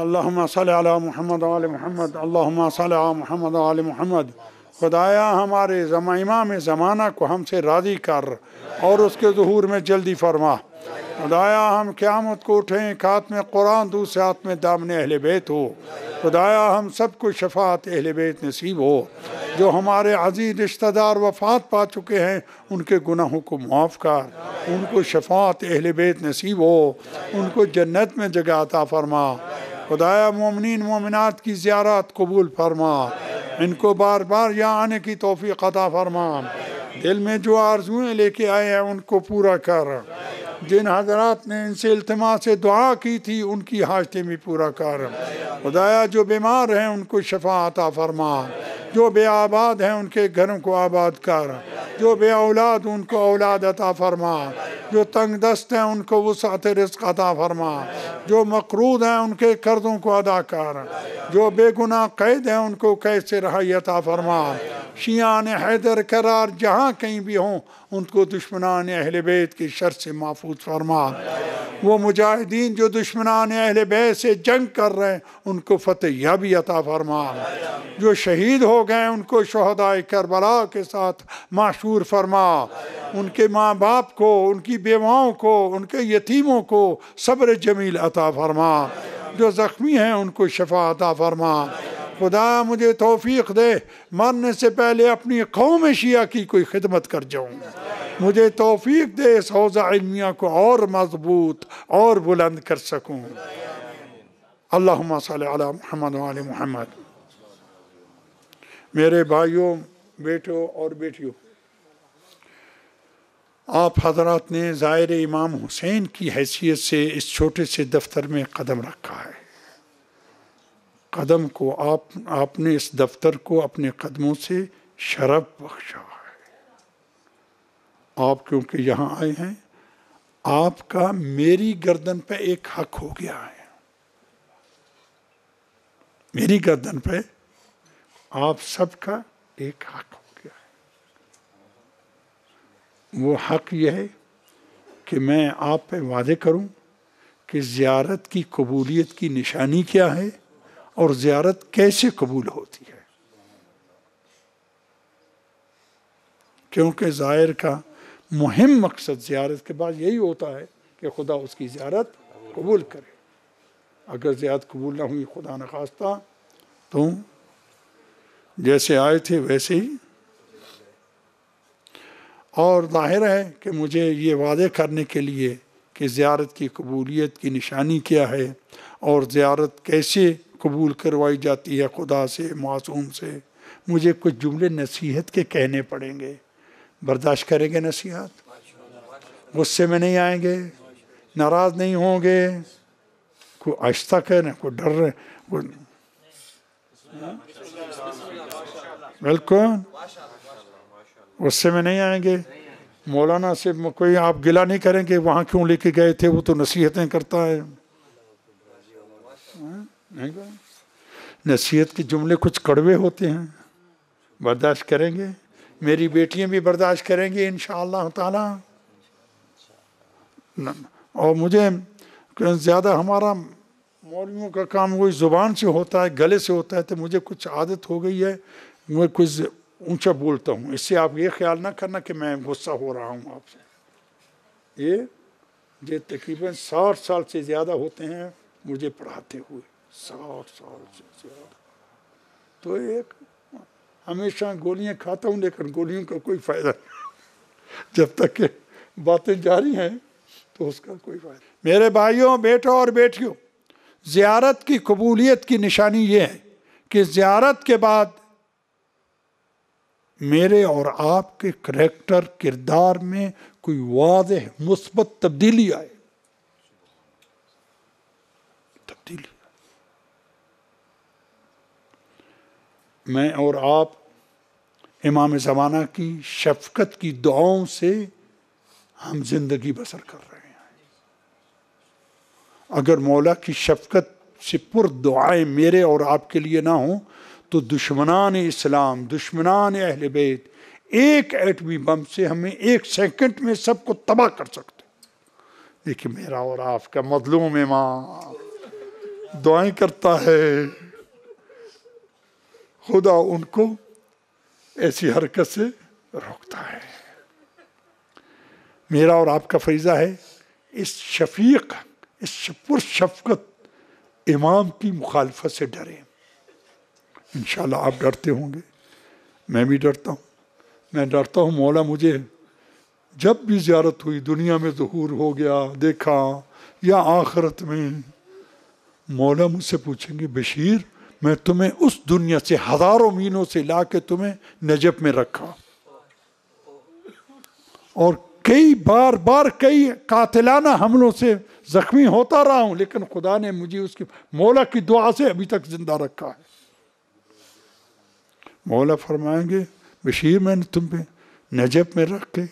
اللہم صلی علی محمد و آل محمد، اللہم صلی علی محمد و آل محمد۔ خدایا ہمارے امام زمانہ کو ہم سے راضی کر اور اس کے ظہور میں جلدی فرما۔ خدایا ہم قیامت کو اٹھیں، ایک ہاتھ میں قرآن دوسرے ہاتھ میں دامن اہل بیت ہو۔ خدایا ہم سب کو شفاعت اہل بیت نصیب ہو۔ جو ہمارے عزیز رشتہ دار وفات پا چکے ہیں ان کے گناہوں کو معاف کر، ان کو شفاعت اہل بیت نصیب ہو، ان کو جنت میں جگہ عطا فرما۔ خدایا مومنین مومنات کی زیارت قبول فرما، ان کو بار بار یہاں آنے کی توفیق عطا فرما۔ دل میں جو آرزویں لے کے آئے ہیں ان کو پورا کر۔ جن حضرات نے ان سے التماس سے دعا کی تھی ان کی حاجتیں بھی پورا کر۔ خدایا جو بیمار ہیں ان کو شفا عطا فرما، جو بے آباد ہیں ان کے گھروں کو آباد کر، جو بے اولاد ان کو اولاد عطا فرما، جو تنگ دست ہیں ان کو وسعت رزق عطا فرما، جو مقروض ہیں ان کے قرضوں کو ادا کر، جو بے گناہ قید ہیں ان کو قید سے رہائی عطا فرما۔ شیعان حیدر قرار جہاں کہیں بھی ہوں ان کو دشمنان اہل بیت کی شر سے محفوظ فرما۔ وہ مجاہدین جو دشمنان اہل بیت سے جنگ کر رہے ہیں ان کو فتح یابی عطا فرما۔ جو شہید ہو گئے ان کو شہداء کربلا کے ساتھ محشور فرما۔ ان کے ماں باپ کو، ان کی بیواؤں کو، ان کے یتیموں کو صبر جمیل عطا فرما۔ جو زخمی ہیں ان کو شفا عطا فرما۔ خدا مجھے توفیق دے مرنے سے پہلے اپنی قوم شیعہ کی کوئی خدمت کر جاؤں۔ مجھے توفیق دے اس حوزہ علمیہ کو اور مضبوط اور بلند کر سکوں۔ اللہم صلی علی محمد و آل محمد۔ میرے بھائیوں، بیٹوں اور بیٹیوں، آپ حضرات نے زائر امام حسین کی حیثیت سے اس چھوٹے سے دفتر میں قدم رکھا ہے۔ قدم کو آپ نے اس دفتر کو اپنے قدموں سے شرف بخشا ہے۔ آپ کیونکہ یہاں آئے ہیں، آپ کا میری گردن پہ ایک حق ہو گیا ہے۔ میری گردن پہ آپ سب کا ایک حق ہو گیا ہے۔ وہ حق یہ ہے کہ میں آپ پہ وعدے کروں کہ زیارت کی قبولیت کی نشانی کیا ہے اور زیارت کیسے قبول ہوتی ہے، کیونکہ زائر کا مہم مقصد زیارت کے بعد یہی ہوتا ہے کہ خدا اس کی زیارت قبول کرے۔ اگر زیارت قبول نہ ہوئی خدا نخواستہ تو جیسے آئے تھے ویسے ہی۔ اور ظاہر ہے کہ مجھے یہ وعدے کرنے کے لیے کہ زیارت کی قبولیت کی نشانی کیا ہے اور زیارت کیسے قبول کروائی جاتی ہے خدا سے، معصوم سے، مجھے کچھ جملے نصیحت کے کہنے پڑیں گے۔ برداشت کریں گے نصیحت؟ غصے میں نہیں آئیں گے؟ ناراض نہیں ہوں گے؟ کوئی آہستہ کہنا، کوئی ڈر رہے، بالکل غصے میں نہیں آئیں گے؟ مولانا سے کوئی آپ گلہ نہیں کریں گے وہاں کیوں لے کے گئے تھے، وہ تو نصیحتیں کرتا ہے؟ نہیں، نصیحت کے جملے کچھ کڑوے ہوتے ہیں، برداشت کریں گے؟ میری بیٹیاں بھی برداشت کریں گی انشاءاللہ تعالی۔ اور مجھے زیادہ ہمارا مولویوں کا کام وہی زبان سے ہوتا ہے، گلے سے ہوتا ہے، تو مجھے کچھ عادت ہو گئی ہے، میں کچھ اونچا بولتا ہوں۔ اس سے آپ یہ خیال نہ کرنا کہ میں غصہ ہو رہا ہوں آپ سے۔ یہ تقریباً 60 سال سے زیادہ ہوتے ہیں مجھے پڑھاتے ہوئے، 60 سال سے زیادہ۔ تو ایک ہمیشہ گولیاں کھاتا ہوں لیکن گولیوں کا کوئی فائدہ نہیں، جب تک کہ باتیں جاری ہیں تو اس کا کوئی فائدہ نہیں۔ میرے بھائیوں، بیٹوں اور بیٹیوں، زیارت کی قبولیت کی نشانی یہ ہے کہ زیارت کے بعد میرے اور آپ کے کریکٹر، کردار میں کوئی واضح مثبت تبدیلی آئے۔ میں اور آپ امام زمانہ کی شفقت کی دعاؤں سے ہم زندگی بسر کر رہے ہیں۔ اگر مولا کی شفقت سے پر دعائیں میرے اور آپ کے لیے نہ ہوں تو دشمنان اسلام، دشمنان اہل بیت ایک ایٹمی بم سے ہمیں 1 سیکنڈ میں سب کو تباہ کر سکتے۔ لیکن میرا اور آپ کا مظلوم امام دعائیں کرتا ہے، خدا ان کو ایسی حرکت سے روکتا ہے۔ میرا اور آپ کا فریضہ ہے اس شفیق، اس پرشفقت امام کی مخالفت سے ڈریں۔ انشاءاللہ آپ ڈرتے ہوں گے، میں بھی ڈرتا ہوں۔ میں ڈرتا ہوں مولا مجھے جب بھی زیارت ہوئی، دنیا میں ظہور ہو گیا، دیکھا، یا آخرت میں، مولا مجھ سے پوچھیں گے بشیر میں تمہیں اس دنیا سے ہزاروں میلوں سے لا کے تمہیں نجف میں رکھا، اور کئی بار کئی قاتلانہ حملوں سے زخمی ہوتا رہا ہوں، لیکن خدا نے مجھے اس کی مولا کی دعا سے ابھی تک زندہ رکھا ہے۔ مولا فرمائیں گے بشیر میں نے تم پہ نجف میں رکھ کے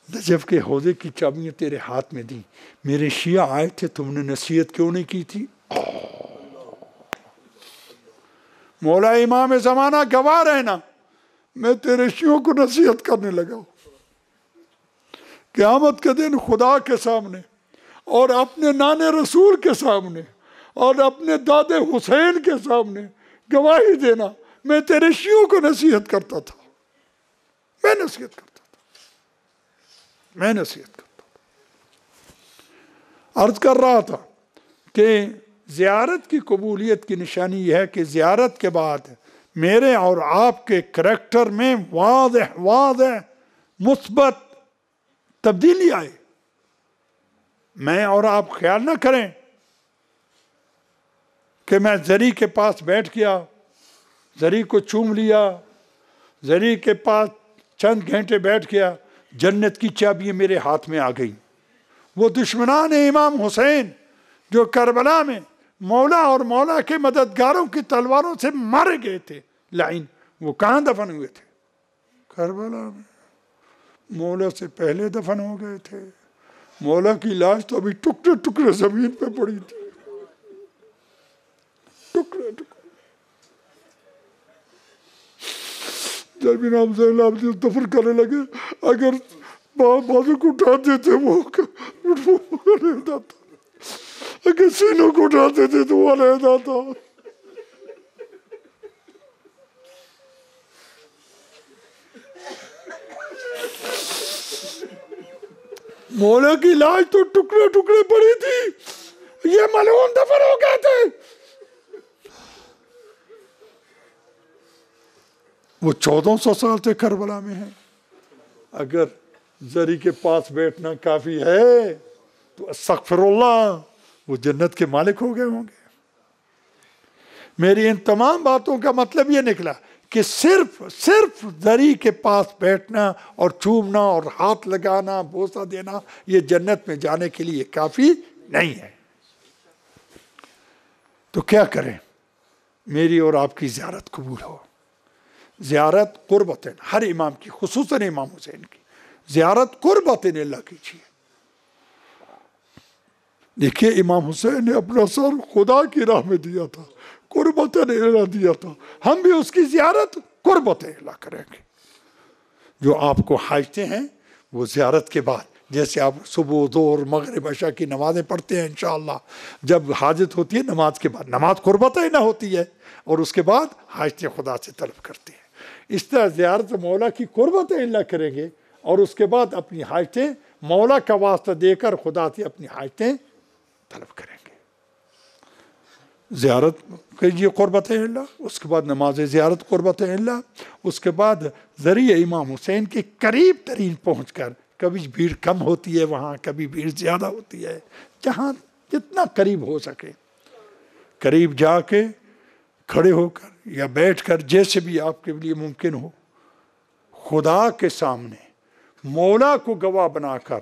نجف کے حوضے کی چابیاں تیرے ہاتھ میں دی، میرے شیعہ آئے تھے، تم نے نصیحت کیوں نہیں کی تھی؟ مولا امام زمانہ گواہ رہنا، میں تیرے شیعوں کو نصیحت کرنے لگا ہوں۔ قیامت کے دن خدا کے سامنے اور اپنے نانے رسول کے سامنے اور اپنے دادے حسین کے سامنے گواہی دینا، میں تیرے شیعوں کو نصیحت کرتا تھا، میں نصیحت کرتا تھا۔ عرض کر رہا تھا کہ زیارت کی قبولیت کی نشانی یہ ہے کہ زیارت کے بعد میرے اور آپ کے کریکٹر میں واضح مثبت تبدیلی آئے۔ میں اور آپ خیال نہ کریں کہ میں زری کے پاس بیٹھ گیا، زری کو چوم لیا، زری کے پاس چند گھنٹے بیٹھ گیا، جنت کی چابیاں میرے ہاتھ میں آ گئی۔ وہ دشمنان امام حسین جو کربلا میں مولا اور مولا کے مددگاروں کی تلواروں سے مارے گئے تھے لعین، وہ کہاں دفن ہوئے تھے؟ کربلا میں۔ مولا سے پہلے دفن ہو گئے تھے۔ مولا کی لاش تو ابھی ٹکڑے ٹکڑے زمین پہ پڑی تھی، ٹکڑے ٹکڑے۔ جب امام زین العابدین دفن کرنے لگے، اگر بازو کو اٹھاتے تھے وہ علیحدہ تھا، اگر سینوں کو اٹھاتے تھے تو وہ علیحدہ تھا۔ مولا کی لاش تو ٹکڑے ٹکڑے پڑی تھی، یہ ملعون دفن ہو گئے تھے۔ وہ 1400 سال سے کربلا میں ہیں۔ اگر زری کے پاس بیٹھنا کافی ہے تو استغفر اللہ، وہ جنت کے مالک ہو گئے ہوں گے۔ میری ان تمام باتوں کا مطلب یہ نکلا کہ صرف زری کے پاس بیٹھنا اور چومنا اور ہاتھ لگانا، بوسہ دینا، یہ جنت میں جانے کے لیے کافی نہیں ہے۔ تو کیا کریں؟ میری اور آپ کی زیارت قبول ہو۔ زیارت قربت ہر امام کی، خصوصاً امام حسین کی زیارت قربت اللہ کیجیے۔ دیکھیے امام حسین نے اپنا سر خدا کی راہ میں دیا تھا، قربت اللہ دیا تھا، ہم بھی اس کی زیارت قربت اللہ کریں گے۔ جو آپ کو حاجتیں ہیں وہ زیارت کے بعد، جیسے آپ صبح ظہر مغرب عشاء کی نمازیں پڑھتے ہیں انشاءاللہ، جب حاجت ہوتی ہے نماز کے بعد، نماز قربت اللہ ہوتی ہے، اور اس کے بعد حاجتیں خدا سے طلب کرتے ہیں۔ اس طرح زیارت مولا کی قربت اللہ کریں گے، اور اس کے بعد اپنی حاجتیں مولا کا واسطہ دے کر خدا سے اپنی حاجتیں طلب کریں گے۔ زیارت کیجیے قربت اللہ، اس کے بعد نماز زیارت قربت اللہ، اس کے بعد ذریعہ امام حسین کے قریب ترین پہنچ کر، کبھی بھیڑ کم ہوتی ہے وہاں، کبھی بھیڑ زیادہ ہوتی ہے، جہاں جتنا قریب ہو سکے قریب جا کے کھڑے ہو کر یا بیٹھ کر، جیسے بھی آپ کے لیے ممکن ہو، خدا کے سامنے مولا کو گواہ بنا کر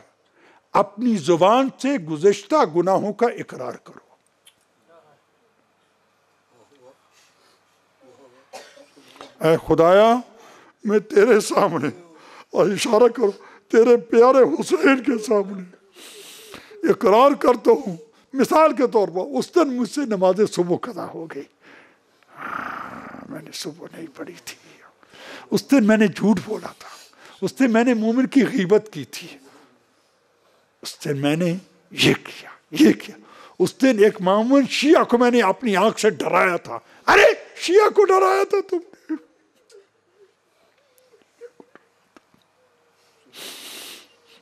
اپنی زبان سے گزشتہ گناہوں کا اقرار کرو۔ اے خدایا میں تیرے سامنے، اور اشارہ کرو تیرے پیارے حسین کے سامنے اقرار کرتا ہوں، مثال کے طور پر اس دن مجھ سے نماز صبح قضا ہو گئی، میں نے صبح نہیں پڑھی تھی، اس دن میں نے جھوٹ بولا تھا، اس دن میں نے مومن کی غیبت کی تھی، اس دن میں نے یہ کیا، اس دن ایک معمول شیعہ کو میں نے اپنی آنکھ سے ڈرایا تھا. ارے شیعہ کو ڈرایا تھا تم نے.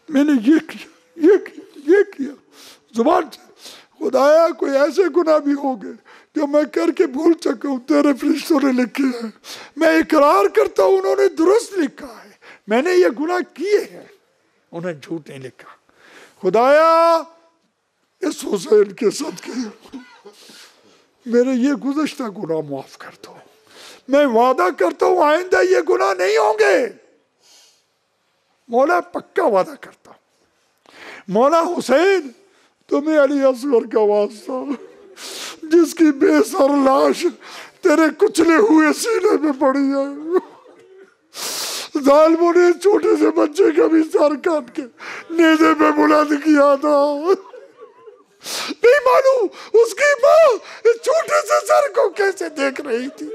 میں نے یہ کیا زبان سے. خدایا کوئی ایسے گناہ بھی ہو گئے جو میں کر کے بھول چکا ہوں، تیرے فرشتوں نے لکھے ہیں. میں اقرار کرتا ہوں انہوں نے درست لکھا ہے، میں نے یہ گناہ کیے ہیں، انہیں جھوٹ نہیں لکھا. خدایا اس حسین کے صدقے میرے یہ گزشتہ گناہ معاف کر دو. میں وعدہ کرتا ہوں آئندہ یہ گناہ نہیں ہوں گے. مولا پکا وعدہ کرتا ہوں. مولا حسین تمہیں علی اصغر کا واسطہ، جس کی بے سر لاش تیرے کچلے ہوئے سینے میں پڑی ہے. ظالموں نے چھوٹے سے بچے کا بھی سر کاٹ کے نیزے پہ بلند کیا تھا. نہیں معلوم اس کی ماں اس چھوٹے سے سر کو کیسے دیکھ رہی تھی.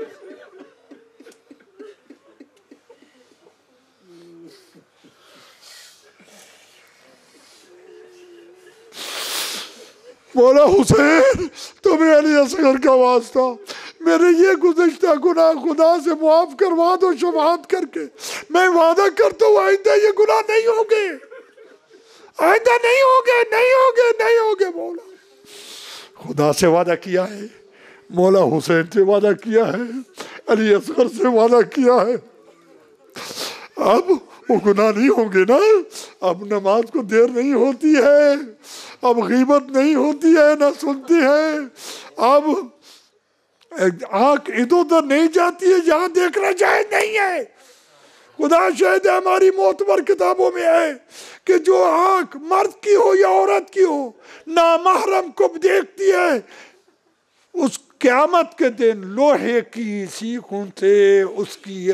مولا حسین تمہیں علی اصغر کا واسطہ میرے یہ گزشتہ گناہ خدا سے معاف کروا دو شفاعت کر کے. میں وعدہ کرتا ہوں آئندہ یہ گناہ نہیں ہوں گے، آئندہ نہیں ہوں گے، نہیں ہوں گے، نہیں ہوں گے. مولا خدا سے وعدہ کیا ہے، مولا حسین سے وعدہ کیا ہے، علی اصغر سے وعدہ کیا ہے. اب وہ گناہ نہیں ہوں گے نا. اب نماز کو دیر نہیں ہوتی ہے، اب غیبت نہیں ہوتی ہے، نہ سنتی ہے. اب آنکھ ادھر ادھر نہیں جاتی ہے، جہاں دیکھنا جائز نہیں ہے. خدا شاہد ہے ہماری معتبر کتابوں میں ہے کہ جو آنکھ مرد کی ہو یا عورت کی ہو نامحرم کو دیکھتی ہے، اس قیامت کے دن لوہے کی سیخوں سے اس کی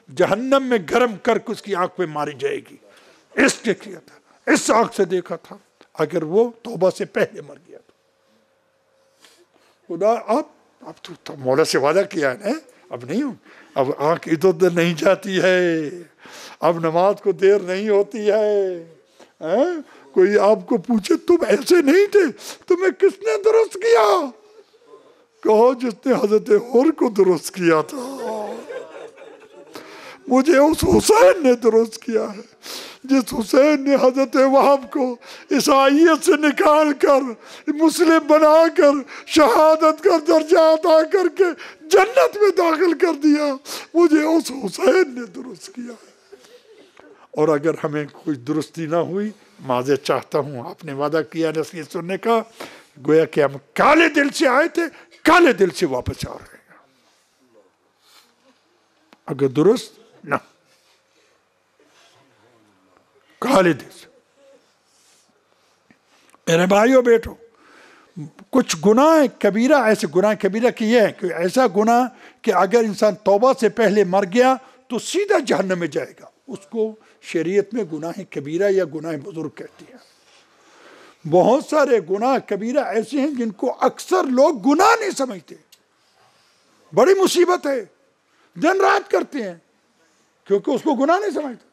جہنم میں گرم کر کے اس کی آنکھ پہ ماری جائے گی. اس نے کیا تھا، اس آنکھ سے دیکھا تھا اگر وہ توبہ سے پہلے مر گیا تو. خدا اب تو مولا سے وعدہ کیا ہے نا، اب نہیں ہوں. اب آنکھ ادھر ادھر نہیں جاتی ہے، اب نماز کو دیر نہیں ہوتی ہے. کوئی آپ کو پوچھے تم ایسے نہیں تھے، تمہیں کس نے درست کیا؟ کہو جس نے حضرت حر کو درست کیا تھا. مجھے اس حسین نے درست کیا ہے، جس حسین نے حضرت وہب کو عیسائیت سے نکال کر مسلم بنا کر شہادت کا درجہ عطا کر کے جنت میں داخل کر دیا. مجھے اس حسین نے درست کیا ہے. اور اگر ہمیں کوئی درستی نہ ہوئی، معذرت چاہتا ہوں. آپ نے وعدہ کیا نصیحت سننے کا، گویا کہ ہم کالے دل سے آئے تھے، کالے دل سے واپس آ رہے ہیں. اگر درست نہ کالے دل سے. میرے بھائیو بیٹو، کچھ گناہ کبیرہ، ایسے گناہ کبیرہ کی یہ ہے کہ ایسا گناہ کہ اگر انسان توبہ سے پہلے مر گیا تو سیدھا جہنم میں جائے گا. اس کو شریعت میں گناہ کبیرہ یا گناہ بزرگ کہتے ہیں. بہت سارے گناہ کبیرہ ایسے ہیں جن کو اکثر لوگ گناہ نہیں سمجھتے. بڑی مصیبت ہے، دن رات کرتے ہیں کیونکہ اس کو گناہ نہیں سمجھتے،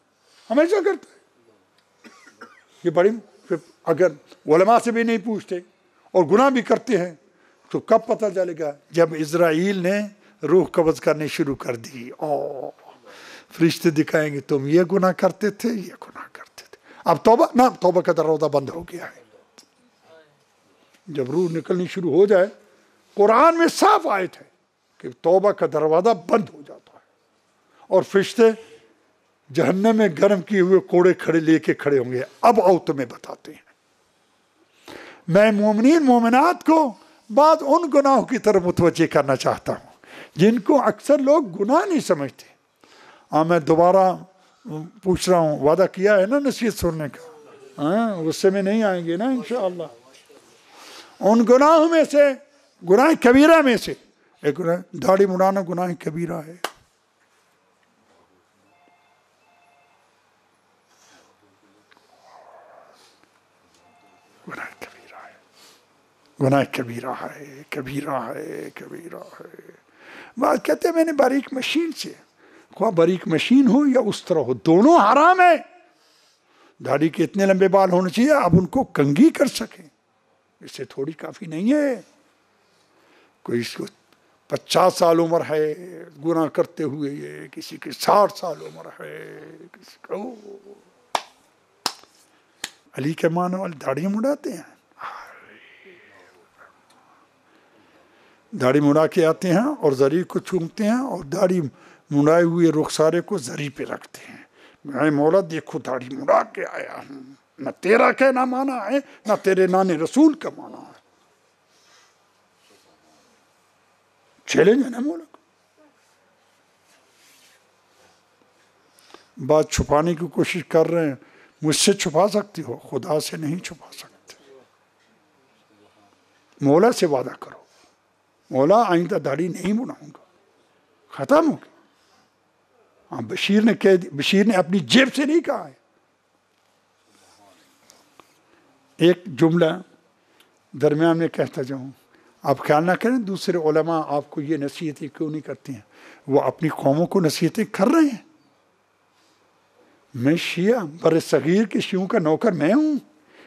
ہمیشہ کرتے ہیں. یہ بڑی، اگر علماء سے بھی نہیں پوچھتے اور گناہ بھی کرتے ہیں تو کب پتہ چلے گا؟ جب اسرائیل نے روح قبض کرنے شروع کر دی. فرشتے دکھائیں گے تم یہ گناہ کرتے تھے، یہ گناہ کرتے تھے. اب توبہ کا دروازہ بند ہو گیا ہے. جب روح نکلنی شروع ہو جائے، قرآن میں صاف آیت ہے کہ توبہ کا دروازہ بند ہو جاتا ہے اور فرشتے جہنم میں گرم کیے ہوئے کوڑے کھڑے لے کے کھڑے ہوں گے. اب آؤ تمہیں بتاتے ہیں. میں مومنین مومنات کو بعض ان گناہوں کی طرف متوجہ کرنا چاہتا ہوں جن کو اکثر لوگ گناہ نہیں سمجھتے. میں دوبارہ پوچھ رہا ہوں، وعدہ کیا ہے نا نصیحت سننے کا، غصے میں نہیں آئیں گے نا انشاءاللہ. ان گناہوں میں سے، گناہ کبیرہ میں سے ایک گناہ داڑھی مڑانا گناہ کبیرہ ہے. گناہ کبیرہ ہے، گناہ کبیرہ ہے، کبیرہ ہے، کبیرہ ہے. بات کہتے ہیں میں نے باریک مشین سے، خواہ باریک مشین ہو یا اس طرح ہو، دونوں حرام ہے. داڑھی کے اتنے لمبے بال ہونے چاہیے اب ان کو کنگھی کر سکیں. اس سے تھوڑی کافی نہیں ہے. کوئی اس کو 50 سال عمر ہے گناہ کرتے ہوئے، یہ کسی کی 60 سال عمر ہے، کسی کا علی کے معنی والے داڑھی مڑاتے ہیں، داڑھی مڑا کے آتے ہیں اور زری کو چومتے ہیں اور داڑھی مڑائے ہوئے رخسارے کو زری پہ رکھتے ہیں. میں مولا دیکھو داڑھی مڑا کے آیا ہوں، نہ تیرا کہنا مانا ہے نہ تیرے نانے رسول کا مانا ہے. چیلنج ہے نا مولا کو. بات چھپانے کی کوشش کر رہے ہیں، مجھ سے چھپا سکتی ہو، خدا سے نہیں چھپا سکتے. مولا سے وعدہ کرو، مولا آئندہ داڑھی نہیں بناؤں گا، ختم ہو گیا. ہاں بشیر نے اپنی جیب سے نہیں کہا ہے. ایک جملہ درمیان میں کہتا جاؤں، آپ خیال نہ کریں دوسرے علماء آپ کو یہ نصیحتیں کیوں نہیں کرتے ہیں، وہ اپنی قوموں کو نصیحتیں کر رہے ہیں. میں شیعہ بر صغیر کے شیعوں کا نوکر میں ہوں،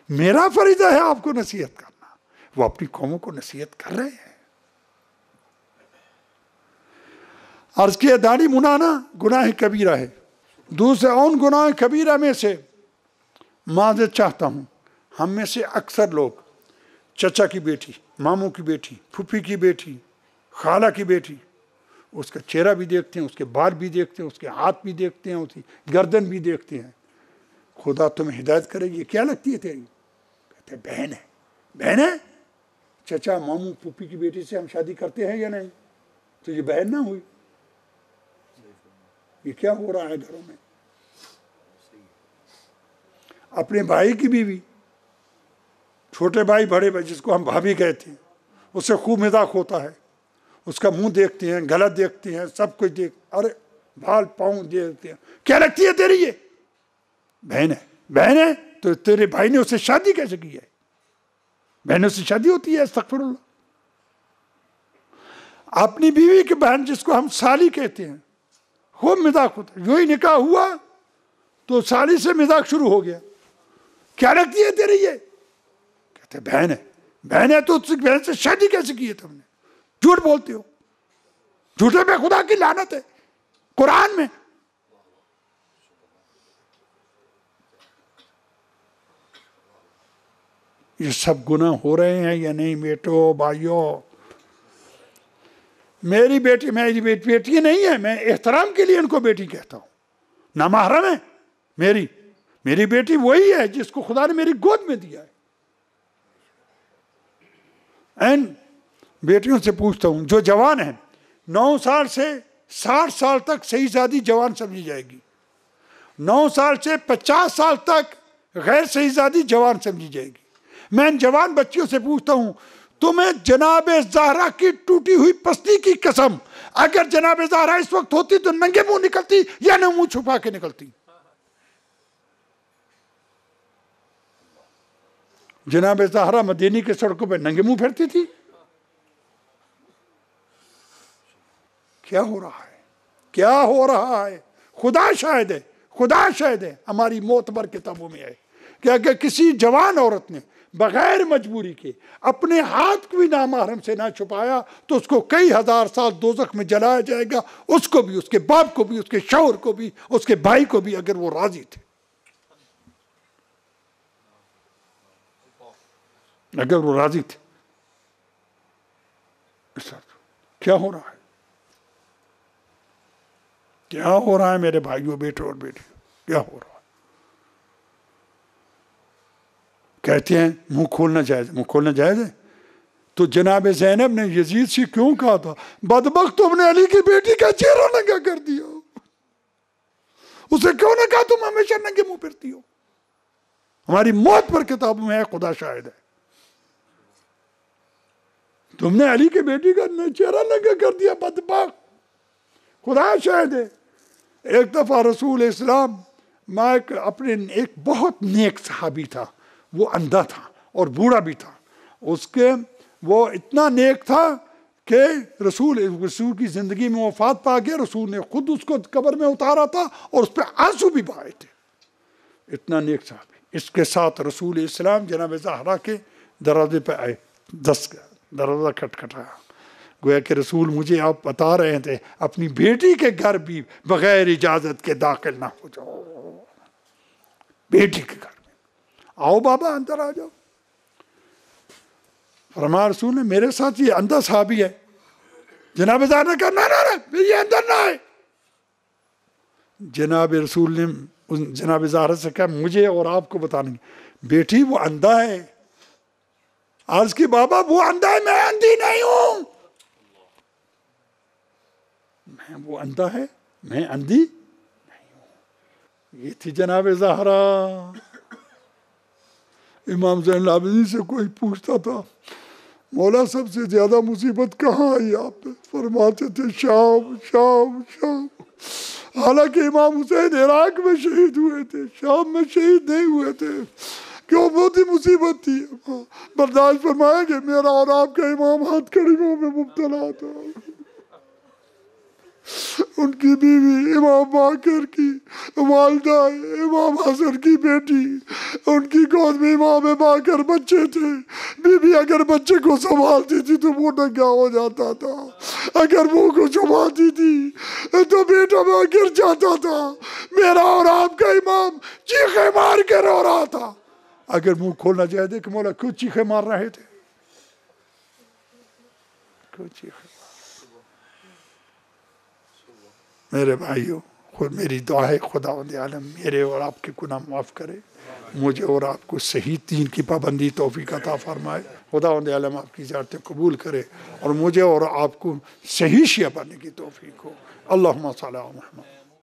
میرا فریضہ ہے آپ کو نصیحت کرنا. وہ اپنی قوموں کو نصیحت کر رہے ہیں. عرض کیا داڑھی منانا گناہ کبیرہ ہے. دوسرے ان گناہ کبیرہ میں سے معذرت چاہتا ہوں، ہم میں سے اکثر لوگ چچا کی بیٹی، ماموں کی بیٹی، پھوپھی کی بیٹی، خالہ کی بیٹی، اس کا چہرہ بھی دیکھتے ہیں، اس کے بال بھی دیکھتے ہیں، اس کے ہاتھ بھی دیکھتے ہیں، اس کی گردن بھی دیکھتے ہیں. خدا تمہیں ہدایت کرے، یہ کیا لگتی ہے تیری؟ کہتے ہیں بہن ہے. بہن ہے؟ چچا ماموں پھوپھی کی بیٹی سے ہم شادی کرتے ہیں یا نہیں؟ تو یہ بہن نہ ہوئی. یہ کیا ہو رہا ہے گھروں میں؟ اپنے بھائی کی بیوی، چھوٹے بھائی بڑے بھائی جس کو ہم بھابھی کہتے ہیں، اس سے خوب مذاق ہوتا ہے. اس کا منہ دیکھتے ہیں، گلا دیکھتے ہیں، سب کچھ ارے بال پاؤں دیکھتے ہیں. کیا لگتی ہے تیری؟ یہ بہن ہے. بہن ہے تو تیرے بھائی نے اس سے شادی کیسے کی ہے؟ بہنوں سے شادی ہوتی ہے؟ استغفر اللہ. اپنی بیوی کی بہن جس کو ہم سالی کہتے ہیں، خوب مذاق ہوتا ہے. جو ہی نکاح ہوا تو سالی سے مذاق شروع ہو گیا. کیا لگتی ہے تیری؟ یہ کہتے بہن ہے. بہن ہے تو بہن سے شادی کیسے کی ہے تم نے؟ جھوٹ بولتے ہو. جھوٹے پہ خدا کی لعنت ہے قرآن میں. یہ سب گناہ ہو رہے ہیں یا نہیں بیٹو بھائیو؟ میری بیٹی نہیں ہے، میں احترام کے لیے ان کو بیٹی کہتا ہوں. نامحرم ہے میری بیٹی وہی ہے جس کو خدا نے میری گود میں دیا ہے. این بیٹیوں سے پوچھتا ہوں جو جوان ہیں، 9 سال سے 60 سال تک صحیح شادی جوان سمجھی جائے گی، 9 سال سے 50 سال تک غیر صحیح شادی جوان سمجھی جائے گی. میں ان جوان بچیوں سے پوچھتا ہوں، تمہیں جناب زہرا کی ٹوٹی ہوئی پستی کی قسم، اگر جناب زہرا اس وقت ہوتی تو ننگے منہ نکلتی یا نہ منہ چھپا کے نکلتی؟ جناب زہرا مدینے کے سڑکوں پہ ننگے منہ پھرتی تھی. کیا ہو رہا ہے؟ کیا ہو رہا ہے؟ خدا شاہد ہے ہماری معتبر کتابوں میں ہے کہ اگر کسی جوان عورت نے بغیر مجبوری کے اپنے ہاتھ کو بھی نامحرم سے نہ چھپایا تو اس کو کئی ہزار سال دوزخ میں جلایا جائے گا، اس کو بھی، اس کے باپ کو بھی، اس کے شوہر کو بھی، اس کے بھائی کو بھی، اگر وہ راضی تھے. اگر وہ راضی تھے. کیا ہو رہا ہے؟ کیا ہو رہا ہے میرے بھائیوں، بیٹوں اور بیٹیوں؟ کیا ہو رہا ہے؟ کہتے ہیں منہ کھولنا جائز ہے. تو جناب زینب نے یزید سے کیوں کہا تھا بدبخت تم نے علی کی بیٹی کا چہرہ ننگا کر دیا؟ اسے کیوں نہ کہا تم ہمیشہ ننگے منہ پھرتی ہو؟ ہماری موت پر کتابوں میں ہے، خدا شاہد ہے. تم نے علی کی بیٹی کا چہرہ ننگا کر دیا، بدبخت. خدا شاہد ہے. ایک دفعہ رسول اسلام اپنے ایک بہت نیک صحابی تھا، وہ اندھا تھا اور بوڑھا بھی تھا. وہ اتنا نیک تھا کہ رسول کی زندگی میں وفات پا گیا. رسول نے خود اس کو قبر میں اتارا تھا اور اس پہ آنسو بھی بہائے تھے. اتنا نیک صحابی. اس کے ساتھ رسول اسلام جناب زہرا کے دروازے پہ آئے، دروازہ کھٹکھٹایا، گویا کہ رسول مجھے آپ بتا رہے تھے اپنی بیٹی کے گھر بھی بغیر اجازت کے داخل نہ ہو جاؤ، بیٹی کے گھر میں آؤ بابا اندر آ جاؤ۔ فرمایا رسول نے میرے ساتھ یہ اندھا صحابی ہے، جناب زہرا نے کہا نہ یہ اندر نہ آئے۔ جناب رسول نے جناب زہرا سے کہا مجھے اور آپ کو بتانے بیٹی وہ اندھا ہے۔ عرض کی بابا وہ اندھا ہے، میں اندھی نہیں ہوں، وہ اندھا ہے میں اندھی نہیں ہوں۔ یہ تھی جناب زہرا۔ امام زین العابدین سے کوئی پوچھتا تھا مولا سب سے زیادہ مصیبت کہاں آئی آپ پہ؟ فرماتے تھے شام شام شام۔ حالانکہ امام حسین عراق میں شہید ہوئے تھے، شام میں شہید نہیں ہوئے تھے، کیوں بہت ہی مصیبت تھی۔ برداشت فرمایا کہ میرا اور آپ کا امام ہاتھ کڑیوں میں مبتلا تھا، ان کی بیوی امام باقر کی والدہ امام حسن کی بیٹی، ان کی گود میں امام باقر بچے تھے، بیوی اگر بچے کو سنبھالتی تھی تو وہ ننگا ہو جاتا تھا، اگر وہ کو سنبھالتی تھی تو بیٹا وہاں گر جاتا تھا۔ میرا اور آپ کا امام چیخے مار کے رو رہا تھا۔ اگر منہ کھولنا چاہے تھے کہ مولا کیوں چیخے مار رہے تھے، کیوں چیخے؟ میرے بھائیوں، خود میری دعا ہے خداوند عالم میرے اور آپ کے گناہ معاف کرے، مجھے اور آپ کو صحیح دین کی پابندی توفیق عطا فرمائے، خداوند عالم آپ کی زیارتیں قبول کرے اور مجھے اور آپ کو صحیح شیعہ بننے کی توفیق ہو۔ اللہم صلی علی محمد۔